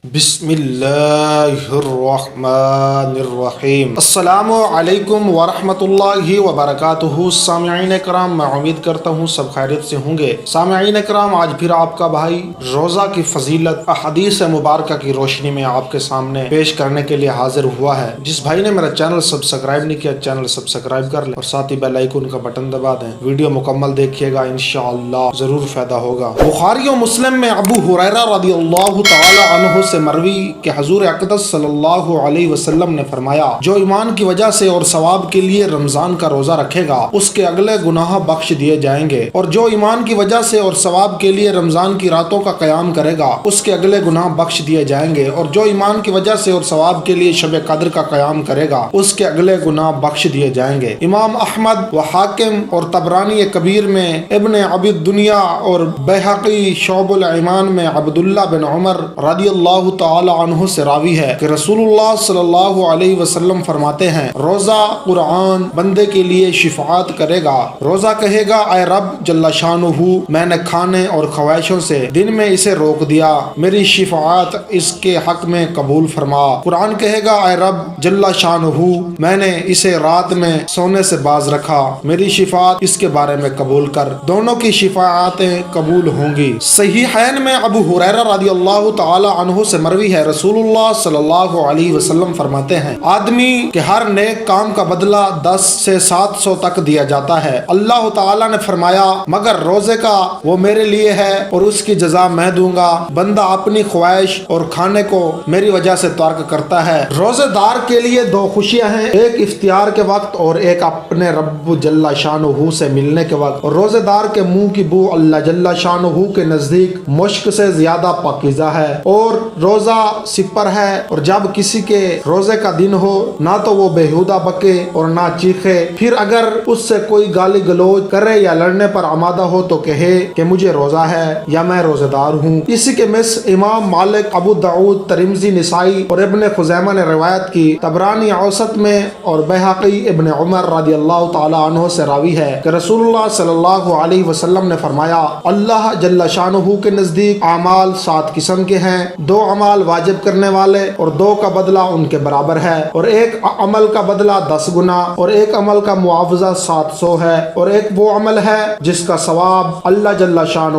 بسم اللہ الرحمن الرحیم۔ السلام علیکم ورحمۃ اللہ وبرکاتہ۔ سامعین کرام، میں امید کرتا ہوں سب خیریت سے ہوں گے۔ سامعین کرام، آج پھر آپ کا بھائی روزہ کی فضیلت احادیث مبارکہ کی روشنی میں آپ کے سامنے پیش کرنے کے لیے حاضر ہوا ہے۔ جس بھائی نے میرا چینل سبسکرائب نہیں کیا، چینل سبسکرائب کر لیں اور ساتھ ہی بیل آئیکن کا بٹن دبا دیں۔ ویڈیو مکمل دیکھیے گا، انشاءاللہ ضرور فائدہ ہوگا۔ بخاری و مسلم میں ابو ہریرہ رضی اللہ تعالی عنہ سے مروی کہ حضور اقدس صلی اللہ علیہ وسلم نے فرمایا، جو ایمان کی وجہ سے اور ثواب کے لیے رمضان کا روزہ رکھے گا اس کے اگلے گناہ بخش دیے جائیں گے، اور جو ایمان کی وجہ سے اور ثواب کے لیے رمضان کی راتوں کا قیام کرے گا اس کے اگلے گناہ بخش دیے جائیں گے، اور جو ایمان کی وجہ سے اور ثواب کے لیے شب قدر کا قیام کرے گا اس کے اگلے گناہ بخش دیے جائیں گے۔ امام احمد و حاکم اور طبرانی کبیر میں ابن ابی الدنیا اور بیہقی شعب الایمان میں عبداللہ بن عمر رضی اللہ تعالی عنہ سے راوی ہے کہ رسول اللہ صلی اللہ علیہ وسلم فرماتے ہیں، روزہ قرآن بندے کے لیے شفاعت کرے گا۔ روزہ کہے گا، اے رب جل شانہ، میں نے کھانے اور خواہشوں سے دن میں اسے روک دیا، میری شفاعت اس کے حق میں قبول فرما۔ قرآن کہے گا، اے رب جل شانہ، میں نے اسے رات میں سونے سے باز رکھا، میری شفاعت اس کے بارے میں قبول کر۔ دونوں کی شفاعتیں قبول ہوں گی۔ صحیحین میں ابو ہریرہ رضی اللہ تعالی عنہ سے مروی ہے، رسول اللہ صلی اللہ علیہ وسلم فرماتے ہیں، آدمی کے ہر نیک کام کا بدلہ 10 سے 700 تک دیا جاتا ہے۔ اللہ تعالی نے فرمایا، مگر روزے کا وہ میرے لیے ہے اور اس کی جزا میں دوں گا۔ بندہ اپنی خواہش اور کھانے کو میری وجہ سے ترک کرتا ہے۔ روزے دار کے لیے دو خوشیاں ہیں، ایک افطار کے وقت اور ایک اپنے رب جل شانہ سے ملنے کے وقت۔ اور روزے دار کے منہ کی بو اللہ جل شانہ کے نزدیک مشک سے زیادہ پاکیزہ ہے، اور روزہ سپر ہے، اور جب کسی کے روزے کا دن ہو نہ تو وہ بےہودہ بکے اور نہ چیخے، پھر اگر اس سے کوئی گالی گلوچ کرے یا لڑنے پر آمادہ ہو تو کہے کہ مجھے روزہ ہے یا میں روزہ دار ہوں۔ اسی کے مثل امام مالک، ابو داؤد، ترمذی، نسائی اور ابن خزیمہ نے روایت کی، طبرانی اوسط میں اور بیہقی ابن عمر رضی اللہ تعالی عنہ سے راوی ہے کہ رسول اللہ صلی اللہ علیہ وسلم نے فرمایا، اللہ جل شانہ کے نزدیک اعمال 7 قسم کے ہیں، 2 اعمال واجب کرنے والے اور 2 کا بدلہ ان کے برابر ہے، اور ایک عمل کا بدلہ 10 گنا اور ایک عمل کا معاوضہ 700 ہے، اور ایک وہ عمل ہے جس کا ثواب اللہ جل شانہ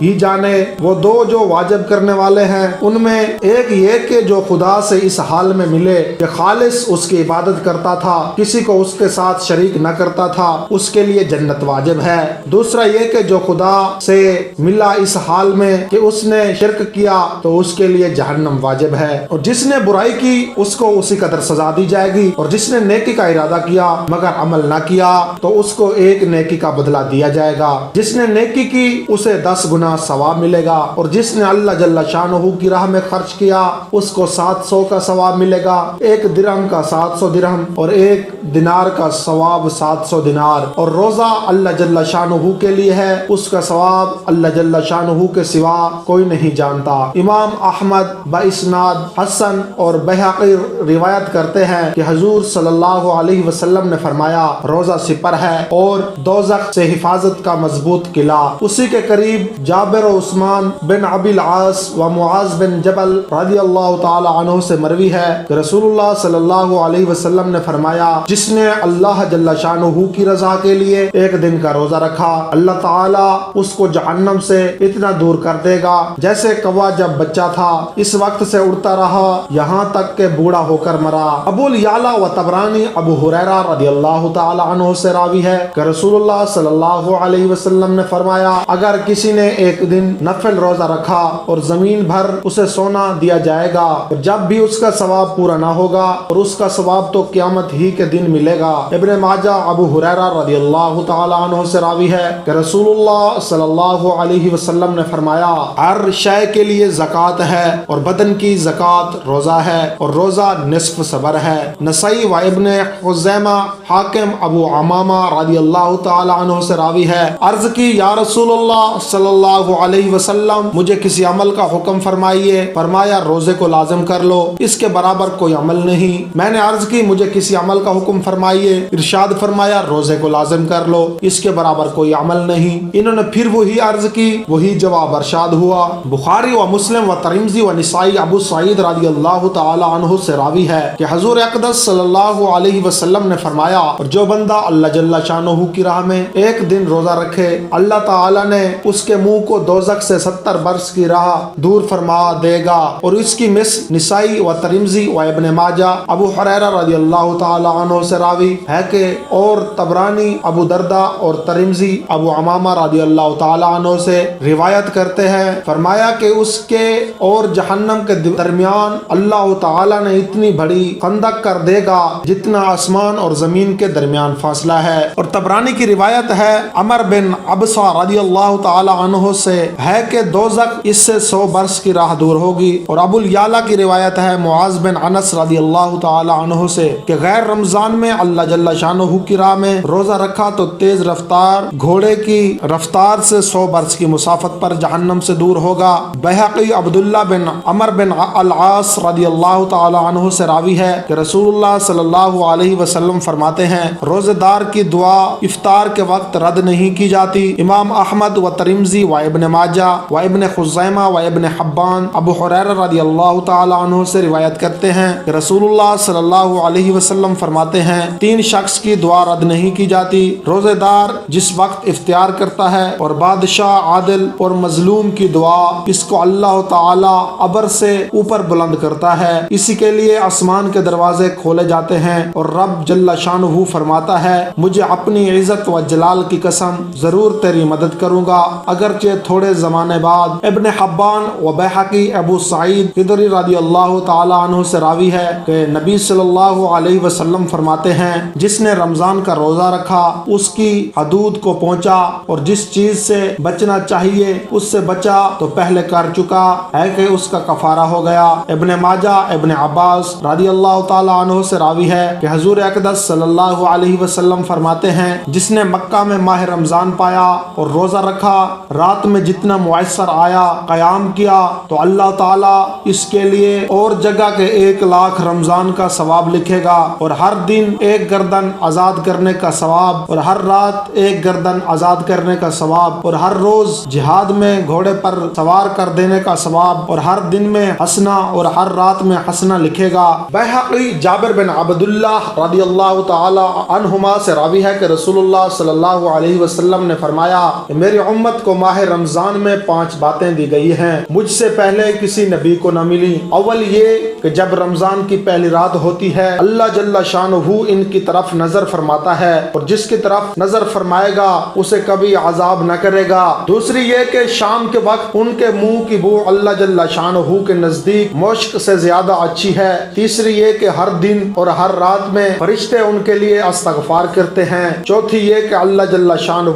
ہی جانے۔ وہ 2 جو واجب کرنے والے ہیں ان میں ایک یہ کہ جو خدا سے اس حال میں ملے کہ خالص اس کی عبادت کرتا تھا، کسی کو اس کے ساتھ شریک نہ کرتا تھا، اس کے لیے جنت واجب ہے۔ دوسرا یہ کہ جو خدا سے ملا اس حال میں کہ اس نے شرک کیا تو اس کے لیے جہنم واجب ہے، اور جس نے برائی کی اس کو اسی قدر سزا دی جائے گی، اور جس نے نیکی کا ارادہ کیا مگر عمل نہ کیا تو اس کو ایک نیکی کا بدلہ دیا جائے گا، جس نے نیکی کی اسے 10 گنا ثواب ملے گا، اور جس نے اللہ جل شانہ کی راہ میں خرچ کیا اس کو 700 کا ثواب ملے گا، 1 درہم کا 700 درہم اور 1 دینار کا ثواب 700 دینار۔ اور روزہ اللہ جل شانہ کے لیے ہے، اس کا ثواب اللہ جل شانہ کے سوا کوئی نہیں جانتا۔ امام احمد باسناد حسن اور بیہقی روایت کرتے ہیں کہ حضور صلی اللہ علیہ وسلم نے فرمایا، روزہ سپر ہے اور دوزخ سے حفاظت کا مضبوط قلعہ۔ اسی کے قریب جابر و عثمان بن ابی العاص و معاذ بن جبل رضی اللہ تعالی عنہ سے مروی ہے کہ رسول اللہ صلی اللہ علیہ وسلم نے فرمایا، جس نے اللہ جل شانہ کی رضا کے لیے ایک دن کا روزہ رکھا، اللہ تعالی اس کو جہنم سے اتنا دور کر دے گا جیسے کوا جب بچہ تھا، اس وقت سے اڑتا رہا یہاں تک کہ بوڑھا ہو کر مرا۔ ابو الیعلا و طبرانی ابو ہریرہ رضی اللہ تعالی عنہ سے راوی ہے کہ رسول اللہ صلی اللہ علیہ وسلم نے فرمایا، اگر کسی نے ایک دن نفل روزہ رکھا اور زمین بھر اسے سونا دیا جائے گا، اور جب بھی اس کا ثواب پورا نہ ہوگا، اور اس کا ثواب تو قیامت ہی کے دن ملے گا۔ ابن ماجہ ابو ہریرہ رضی اللہ تعالی عنہ سے راوی ہے کہ رسول اللہ صلی اللہ علیہ وسلم نے فرمایا، ہر شے کے لیے زکوٰۃ ہے، اور بدن کی زکوٰۃ روزہ ہے، اور روزہ نصف صبر ہے۔ نسائی و ابن خزیمہ، حاکم ابو امامہ رضی اللہ تعالی عنہ سے راوی ہے، عرض کی، یا رسول اللہ صلی اللہ علیہ وسلم، مجھے کسی عمل کا حکم فرمائیے۔ فرمایا، روزے کو لازم کر لو، اس کے برابر کوئی عمل نہیں۔ میں نے عرض کی، مجھے کسی عمل کا حکم فرمائیے۔ ارشاد فرمایا، روزے کو لازم کر لو، اس کے برابر کوئی عمل نہیں۔ انہوں نے پھر وہی عرض کی، وہی جواب ارشاد ہوا۔ بخاری و مسلم و ترمذی و نسائی ابو سعید رضی اللہ تعالی عنہ سے راوی ہے کہ حضور اقدس صلی اللہ علیہ وسلم نے فرمایا، اور جو بندہ اللہ جل شانہ کی راہ میں ایک دن روزہ رکھے، اللہ تعالی نے اس کے منہ کو دوزخ سے 70 برس کی راہ دور فرما دے گا۔ اور اس کی مثل نسائی و ترمذی و ابن ماجہ ابو ہریرہ رضی اللہ تعالی عنہ سے راوی ہے کہ اور طبرانی ابو دردہ اور ترمذی ابو امامہ رضی اللہ تعالی عنہ سے روایت کرتے ہیں، فرمایا کہ اس کے اور جہنم کے درمیان اللہ تعالی نے اتنی بڑی خندق کر دے گا جتنا آسمان اور زمین کے درمیان فاصلہ ہے۔ اور طبرانی کی روایت ہے عمر بن عبسہ رضی اللہ تعالی عنہ سے ہے کہ دوزخ اس سے 100 برس کی راہ دور ہوگی۔ اور ابو الیعلا کی روایت ہے معاذ بن انس رضی اللہ تعالی عنہ سے کہ غیر رمضان میں اللہ جل شانہ کی راہ میں روزہ رکھا تو تیز رفتار گھوڑے کی رفتار سے 100 برس کی مسافت پر جہنم سے دور ہوگا۔ بہقی عبداللہ بن عمر بن العاص رضی اللہ تعالی عنہ سے راوی ہے کہ رسول اللہ صلی اللہ علیہ وسلم فرماتے ہیں، روزے دار کی دعا افطار کے وقت رد نہیں کی جاتی۔ امام احمد و ترمذی و ابن ماجہ و ابن خزیمہ و ابن حبان ابو ہریرہ رضی اللہ تعالی عنہ سے روایت کرتے ہیں کہ رسول اللہ صلی اللہ علیہ وسلم فرماتے ہیں، 3 شخص کی دعا رد نہیں کی جاتی، روزے دار جس وقت افطار کرتا ہے، اور بادشاہ عادل اور مظلوم کی دعا، اس کو اللہ تعالی ابر سے اوپر بلند کرتا ہے، اسی کے لیے آسمان کے دروازے کھولے جاتے ہیں، اور رب جل شانہ فرماتا ہے، مجھے اپنی عزت و جلال کی قسم ضرور تیری مدد کروں گا اگرچہ تھوڑے زمانے بعد۔ ابن حبان و بہقی ابو سعید خدری رضی اللہ تعالی عنہ سے راوی ہے کہ نبی صلی اللہ علیہ وسلم فرماتے ہیں، جس نے رمضان کا روزہ رکھا اس کی حدود کو پہنچا، اور جس چیز سے بچنا چاہیے اس سے بچا تو پہلے کر چکا ہے کہ اس کا کفارہ ہو گیا۔ ابن ماجہ ابن عباس رضی اللہ تعالی عنہ سے راوی ہے کہ حضور اقدس صلی اللہ علیہ وسلم فرماتے ہیں، جس نے مکہ میں ماہ رمضان پایا اور روزہ رکھا، رات میں جتنا میسر آیا قیام کیا، تو اللہ تعالی اس کے لیے اور جگہ کے 1,00,000 رمضان کا ثواب لکھے گا، اور ہر دن 1 گردن آزاد کرنے کا ثواب، اور ہر رات 1 گردن آزاد کرنے کا ثواب، اور ہر روز جہاد میں گھوڑے پر سوار کر دینے کا ثواب، اور ہر دن میں حسنہ اور ہر رات میں حسنہ لکھے گا۔ بہقی جابر بن عبداللہ رضی اللہ تعالی عنہما سے راوی ہے کہ رسول اللہ صلی اللہ علیہ وسلم نے فرمایا کہ میری امت کو ماہ رمضان میں 5 باتیں دی گئی ہیں، مجھ سے پہلے کسی نبی کو نہ ملی۔ اول یہ کہ جب رمضان کی پہلی رات ہوتی ہے اللہ جل شانہ ان کی طرف نظر فرماتا ہے، اور جس کی طرف نظر فرمائے گا اسے کبھی عذاب نہ کرے گا۔ دوسری یہ کہ شام کے وقت ان کے منہ کی بو اللہ جل شانہ کے نزدیک مشک سے زیادہ اچھی ہے۔ تیسری یہ کہ ہر دن اور ہر رات میں فرشتے ان کے لیے استغفار کرتے ہیں۔ چوتھی یہ کہ اللہ جل شانہ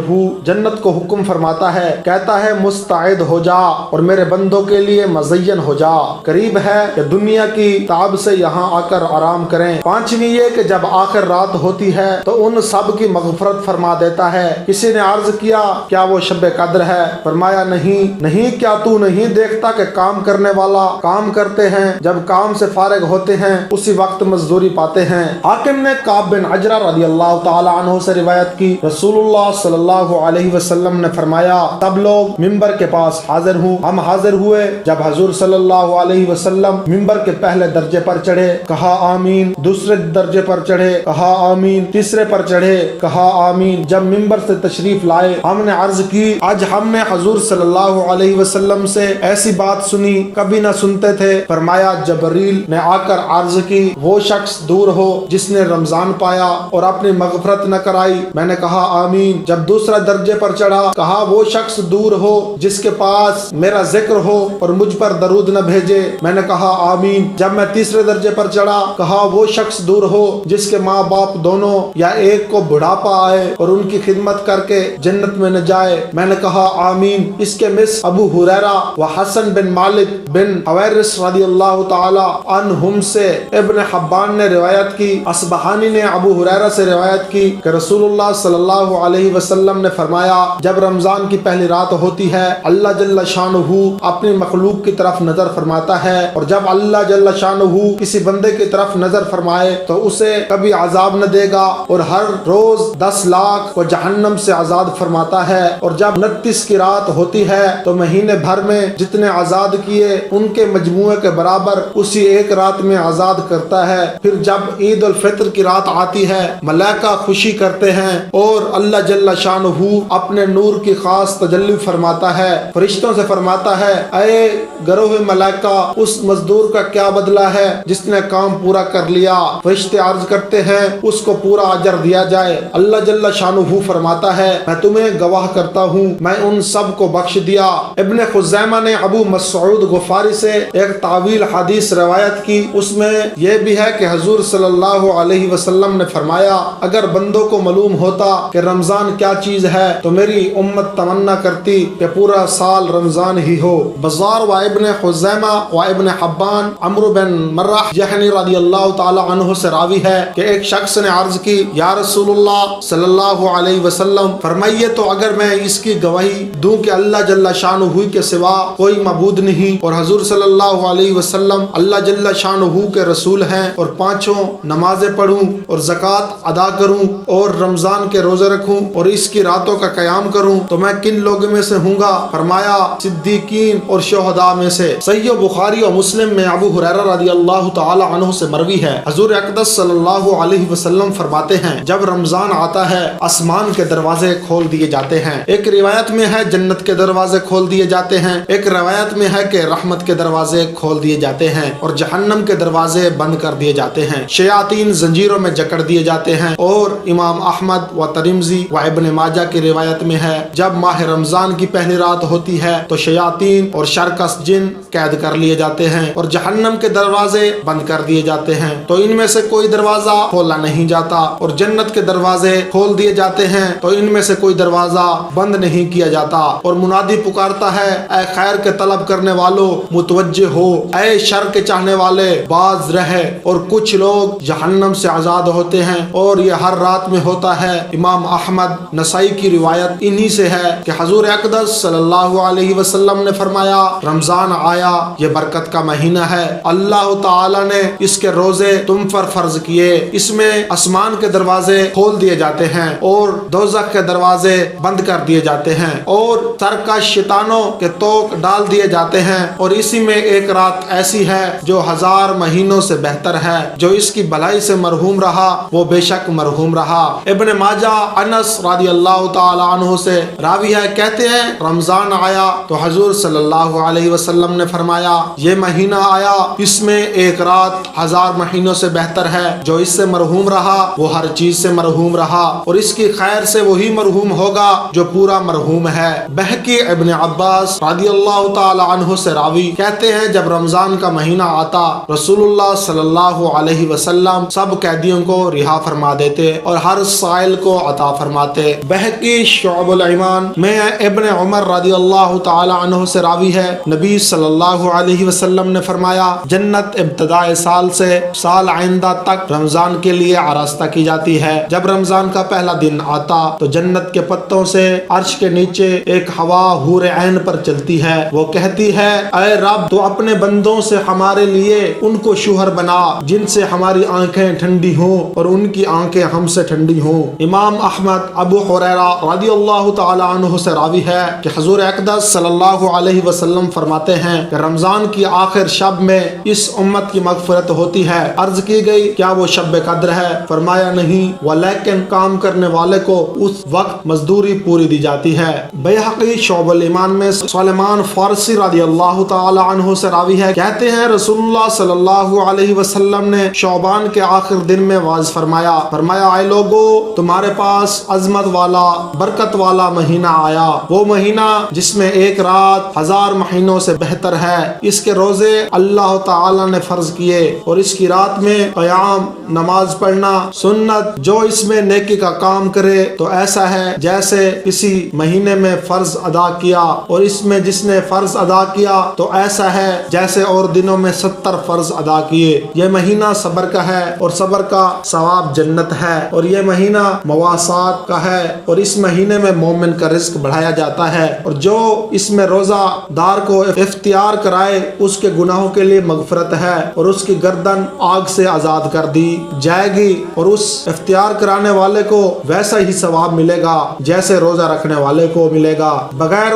جنت کو حکم فرماتا ہے، کہتا ہے مستعد ہو جا اور میرے بندوں کے لیے مزین ہو جا، قریب ہے کہ دنیا کی تعب سے یہاں آ کر آرام کریں۔ پانچویں یہ کہ جب آخر رات ہوتی ہے تو ان سب کی مغفرت فرما دیتا ہے۔ کسی نے عرض کیا کیا وہ شب قدر ہے؟ فرمایا نہیں، کیا تو نہیں دیکھتا کہ کام کرنے والا کام کرتے ہیں، جب کام سے فارغ ہوتے ہیں اسی وقت مزدوری پاتے ہیں۔ حاکم نے کعب بن عجرہ رضی اللہ تعالی عنہ سے روایت کی، رسول اللہ صلی اللہ علیہ وسلم نے فرمایا، سب لوگ ممبر کے پاس حاضر ہوں۔ ہم حاضر ہوئے، جب حضور صلی اللہ علیہ وسلم ممبر کے پہلے درجے پر چڑھے کہا آمین، دوسرے درجے پر چڑھے کہا آمین، تیسرے پر چڑھے کہا آمین۔ جب ممبر سے تشریف لائے ہم نے عرض کی، آج ہم نے حضور صلی اللہ علیہ وسلم سے ایسی بات سنی کبھی نہ سنتے تھے۔ فرمایا جبریل نے آ کر عرض کی، وہ شخص دور ہو جس نے رمضان پایا اور اپنی مغفرت نہ کرائی۔ میں نے کہا آمین۔ جب دوسرا درجے پر چڑھا کہا، وہ شخص دور ہو جس کے پاس میرا ذکر ہو اور مجھ پر درود نہ بھیجے۔ میں نے کہا آمین۔ جب میں تیسرے درجے پر چڑھا کہا، وہ شخص دور ہو جس کے ماں باپ دونوں یا ایک کو بڑھاپا آئے اور ان کی خدمت کر کے جنت میں نہ جائے۔ میں نے کہا آمین۔ اس کے مس ابو ہریرہ و حسن بن مالک بن حویرث رضی اللہ تعالی عنہم سے ابن حبان نے روایت کی، اصبہانی نے ابو ہریرہ سے روایت کی کہ رسول اللہ صلی اللہ علیہ وسلم نے فرمایا، جب رمضان کی پہلی رات ہوتی ہے اللہ جل شانہ اپنی مخلوق کی طرف نظر فرماتا ہے، اور جب اللہ جل شانہ کسی بندے کی طرف نظر فرمائے تو اسے کبھی عذاب نہ دے گا، اور ہر روز 10 لاکھ کو جہنم سے آزاد فرماتا ہے، اور جب 29 کی رات ہوتی ہے تو مہینے بھر میں جتنے آزاد کیے لیے ان کے مجموعے کے برابر اسی ایک رات میں آزاد کرتا ہے۔ پھر جب عید الفطر کی رات آتی ہے ملائکہ خوشی کرتے ہیں اور اللہ جل شانہ اپنے نور کی خاص تجلی فرماتا ہے، فرشتوں سے فرماتا ہے اے گروہ ملائکہ اس مزدور کا کیا بدلہ ہے جس نے کام پورا کر لیا؟ فرشتے عرض کرتے ہیں اس کو پورا اجر دیا جائے۔ اللہ جل شانہ فرماتا ہے میں تمہیں گواہ کرتا ہوں میں ان سب کو بخش دیا۔ ابن خزیمہ نے ابو مسعود غفاری سے ایک طویل حدیث روایت کی، اس میں یہ بھی ہے کہ حضور صلی اللہ علیہ وسلم نے فرمایا اگر بندوں کو معلوم ہوتا کہ رمضان کیا چیز ہے تو میری امت تمنا کرتی کہ پورا سال رمضان ہی ہو۔ بزار و ابن خزیمہ و ابن حبان عمرو بن مرہ جہنی رضی اللہ تعالی عنہ سے راوی ہے کہ ایک شخص نے عرض کی یا رسول اللہ صلی اللہ علیہ وسلم فرمائیے تو اگر میں اس کی گواہی دوں کہ اللہ جل شانہ کے سوا کوئی معبود نہیں اور حضور صلی اللہ علیہ وسلم اللہ جل شانہ کے رسول ہیں اور پانچوں نمازیں پڑھوں اور زکوٰۃ ادا کروں اور رمضان کے روزے رکھوں اور اس کی راتوں کا قیام کروں تو میں کن لوگوں میں سے ہوں گا؟ فرمایا صدیقین اور شہداء میں سے۔ صحیح بخاری اور مسلم میں ابو ہریرہ رضی اللہ تعالی عنہ سے مروی ہے حضور اقدس صلی اللہ علیہ وسلم فرماتے ہیں جب رمضان آتا ہے آسمان کے دروازے کھول دیے جاتے ہیں، ایک روایت میں ہے جنت کے دروازے کھول دیے جاتے ہیں، ایک روایت میں ہے کہ رحمت کے دروازے کھول دیے جاتے ہیں اور جہنم کے دروازے بند کر دیے جاتے ہیں، شیاطین زنجیروں میں جکڑ دیے جاتے ہیں۔ اور امام احمد و ترمذی و ابن ماجہ کی روایت میں ہے جب ماہ رمضان کی پہلی رات ہوتی ہے تو شیاطین اور شرکس جن قید کر لیے جاتے ہیں اور جہنم کے دروازے بند کر دیے جاتے ہیں تو ان میں سے کوئی دروازہ کھولا نہیں جاتا اور جنت کے دروازے کھول دیے جاتے ہیں تو ان میں سے کوئی دروازہ بند نہیں کیا جاتا اور منادی پکارتا ہے اے خیر کے طلب کرنے والوں متوجہ ہو، اے شر کے چاہنے والے باز رہے، اور کچھ لوگ جہنم سے آزاد ہوتے ہیں اور یہ ہر رات میں ہوتا ہے۔ امام احمد نسائی کی روایت انہی سے ہے کہ حضور اقدس صلی اللہ علیہ وسلم نے فرمایا رمضان آیا یہ برکت کا مہینہ ہے، اللہ تعالی نے اس کے روزے تم پر فرض کیے، اس میں آسمان کے دروازے کھول دیے جاتے ہیں اور دوزخ کے دروازے بند کر دیے جاتے ہیں اور سرکش شیطانوں کے توق ڈال دیے جاتے ہیں اور اسی میں ایک رات ایسی ہے جو 1000 مہینوں سے بہتر ہے، جو اس کی بھلائی سے مرحوم رہا وہ بے شک مرحوم رہا۔ ابن ماجہ انس رضی اللہ تعالی عنہ سے راوی ہے کہتے ہیں رمضان آیا تو حضور صلی اللہ علیہ وسلم نے فرمایا یہ مہینہ آیا اس میں ایک رات 1000 مہینوں سے بہتر ہے، جو اس سے مرحوم رہا وہ ہر چیز سے مرحوم رہا اور اس کی خیر سے وہی مرحوم ہوگا جو پورا مرحوم ہے۔ بہقی ابن عباس رضی اللہ تعالی عنہ سے راوی کہتے ہیں جب رمضان کا مہینہ آتا رسول اللہ صلی اللہ علیہ وسلم سب قیدیوں کو رہا فرما دیتے اور ہر سائل کو عطا فرماتے۔ بہقی شعب الایمان میں ابن عمر رضی اللہ تعالی عنہ سے راوی ہے نبی صلی اللہ علیہ وسلم نے فرمایا جنت ابتداء سال سے سال آئندہ تک رمضان کے لیے آراستہ کی جاتی ہے، جب رمضان کا پہلا دن آتا تو جنت کے پتوں سے عرش کے نیچے ایک ہوا حور عین پر چلتی ہے، وہ کہتی ہے اے رب تو اپنے بندوں سے ہمارے لیے ان کو شوہر بنا جن سے ہماری آنکھیں ٹھنڈی ہوں اور ان کی آنکھیں ہم سے ٹھنڈی ہوں۔ امام احمد ابو ہریرہ رضی اللہ تعالی عنہ سے راوی ہے کہ حضور اقدس صلی اللہ علیہ وسلم فرماتے ہیں کہ رمضان کی آخر شب میں اس امت کی مغفرت ہوتی ہے۔ عرض کی گئی کیا وہ شب قدر ہے؟ فرمایا نہیں، ولیکن کام کرنے والے کو اس وقت مزدوری پوری دی جاتی ہے۔ بیہقی شعب الایمان میں سلیمان فارسی رضی اللہ تعالی عنہ سے راوی ہے کہتے ہیں رسول اللہ صلی اللہ علیہ وسلم نے شعبان کے آخر دن میں واعظ فرمایا اے لوگو تمہارے پاس عظمت والا برکت والا مہینہ آیا، وہ مہینہ جس میں ایک رات 1000 مہینوں سے بہتر ہے، اس کے روزے اللہ تعالی نے فرض کیے اور اس کی رات میں قیام نماز پڑھنا سنت، جو اس میں نیکی کا کام کرے تو ایسا ہے جیسے کسی مہینے میں فرض ادا کیا اور اس میں جس نے فرض ادا کیا تو ایسا ہے جیسے اور دنوں میں 70 فرض ادا کیے۔ یہ مہینہ صبر کا ہے اور صبر کا ثواب جنت ہے اور یہ مہینہ مواسات کا ہے اور اس مہینے میں مومن کا رزق بڑھایا جاتا ہے اور جو اس میں روزہ دار کو اختیار کرائے اس کے گناہوں کے لیے مغفرت ہے اور اس کی گردن آگ سے آزاد کر دی جائے گی اور اس اختیار کرانے والے کو ویسا ہی ثواب ملے گا جیسے روزہ رکھنے والے کو ملے گا، بغیر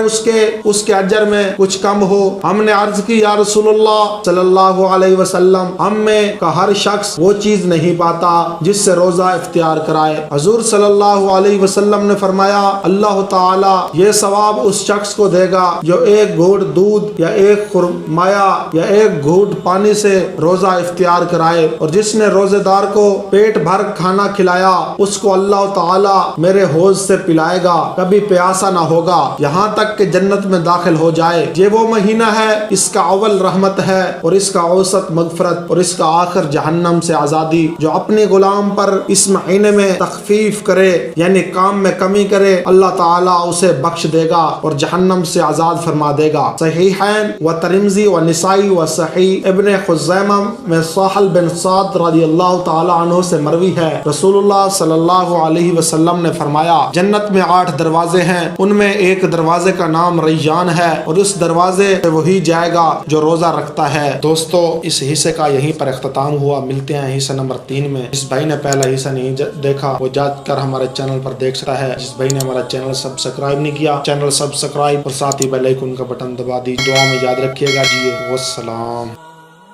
اس کے اجر میں کچھ کم ہو ہم نے عرض کی یا رسول اللہ صلی اللہ علیہ وسلم ہم میں کا ہر شخص وہ چیز نہیں پاتا جس سے روزہ اختیار کرائے۔ حضور صلی اللہ علیہ وسلم نے فرمایا اللہ تعالی یہ ثواب اس شخص کو دے گا جو ایک گھونٹ دودھ یا ایک خرمایا یا ایک گھونٹ پانی سے روزہ اختیار کرائے، اور جس نے روزے دار کو پیٹ بھر کھانا کھلایا اس کو اللہ تعالی میرے حوض سے پلائے گا، کبھی پیاسا نہ ہوگا یہاں تک کہ جنت میں داخل ہو جائے۔ یہ وہ مہینہ ہے اس کا اول رحمت ہے اور اس کا اوسط مغفرت اور اس کا آخر جہنم سے آزادی۔ جو اپنے غلام پر اس مہینے میں تخفیف کرے یعنی کام میں کمی کرے اللہ تعالیٰ اسے بخش دے گا اور جہنم سے آزاد فرما دے گا۔ صحیحین و ترمذی و نسائی و صحیح ابن خزیمہ میں سہل بن سعد رضی اللہ تعالی عنہ سے مروی ہے رسول اللہ صلی اللہ علیہ وسلم نے فرمایا جنت میں 8 دروازے ہیں، ان میں ایک دروازے کا نام ریان ہے اور اس دروازے سے وہی جائے گا جو روزہ رکھتا ہے۔ دوستو اس حصے کا یہیں پر اختتام ہوا، ملتے ہیں حصہ نمبر 3 میں۔ جس بھائی نے پہلا حصہ نہیں دیکھا وہ جا کر ہمارے چینل پر دیکھ سکتا ہے۔ جس بھائی نے ہمارا چینل سبسکرائب نہیں کیا چینل سبسکرائب اور ساتھ ہی بیل آئیکن کا بٹن دبا دی۔ دعا میں یاد رکھیے گا جی۔ والسلام۔